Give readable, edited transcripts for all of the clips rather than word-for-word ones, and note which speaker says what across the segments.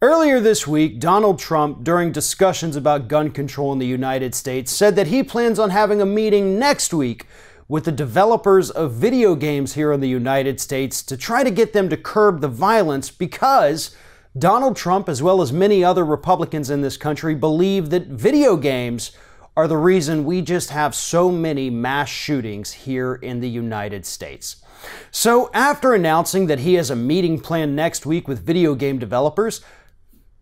Speaker 1: Earlier this week, Donald Trump, during discussions about gun control in the United States, said that he plans on having a meeting next week with the developers of video games here in the United States to try to get them to curb the violence because Donald Trump, as well as many other Republicans in this country, believe that video games are the reason we just have so many mass shootings here in the United States. So after announcing that he has a meeting planned next week with video game developers,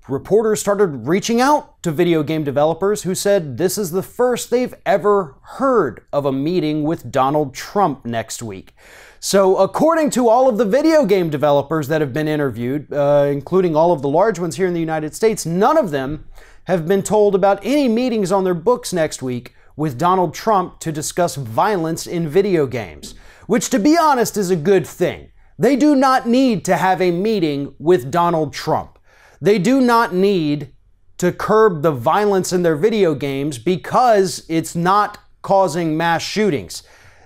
Speaker 1: reporters started reaching out to video game developers who said this is the first they've ever heard of a meeting with Donald Trump next week. So according to all of the video game developers that have been interviewed, including all of the large ones here in the United States, none of them have been told about any meetings on their books next week with Donald Trump to discuss violence in video games, which, to be honest, is a good thing. They do not need to have a meeting with Donald Trump. They do not need to curb the violence in their video games because it's not causing mass shootings.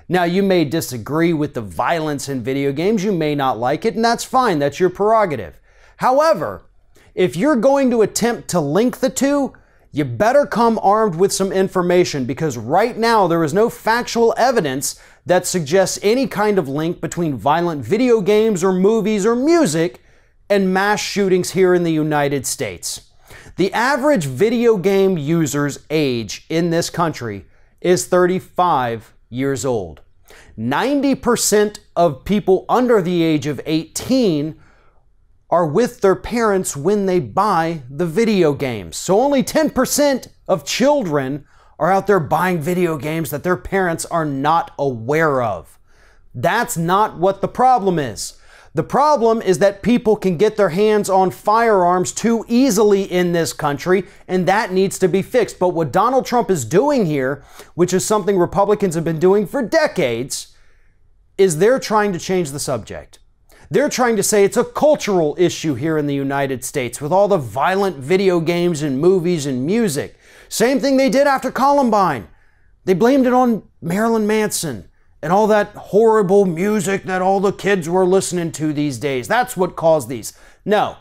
Speaker 1: Now, you may disagree with the violence in video games. You may not like it, and that's fine. That's your prerogative. However, if you're going to attempt to link the two, you better come armed with some information because right now there is no factual evidence that suggests any kind of link between violent video games or movies or music and mass shootings here in the United States. The average video game user's age in this country is 35 years old. 90% of people under the age of 18 are with their parents when they buy the video games. So only 10% of children are out there buying video games that their parents are not aware of. That's not what the problem is. The problem is that people can get their hands on firearms too easily in this country, and that needs to be fixed. But what Donald Trump is doing here, which is something Republicans have been doing for decades, is they're trying to change the subject. They're trying to say it's a cultural issue here in the United States with all the violent video games and movies and music. Same thing they did after Columbine. They blamed it on Marilyn Manson and all that horrible music that all the kids were listening to these days. That's what caused these. No.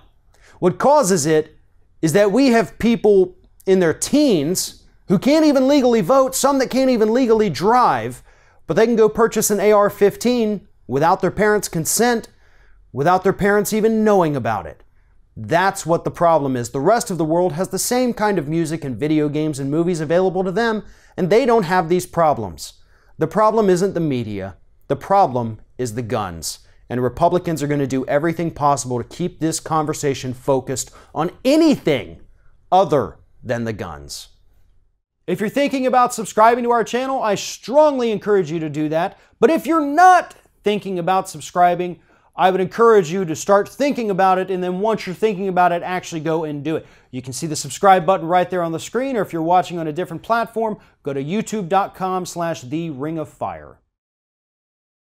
Speaker 1: What causes it is that we have people in their teens who can't even legally vote, some that can't even legally drive, but they can go purchase an AR-15 without their parents' consent, without their parents even knowing about it. That's what the problem is. The rest of the world has the same kind of music and video games and movies available to them, and they don't have these problems. The problem isn't the media. The problem is the guns. And Republicans are going to do everything possible to keep this conversation focused on anything other than the guns. If you're thinking about subscribing to our channel, I strongly encourage you to do that. But if you're not thinking about subscribing, I would encourage you to start thinking about it, and then once you're thinking about it, actually go and do it. You can see the subscribe button right there on the screen, or if you're watching on a different platform, go to youtube.com/theringofFire.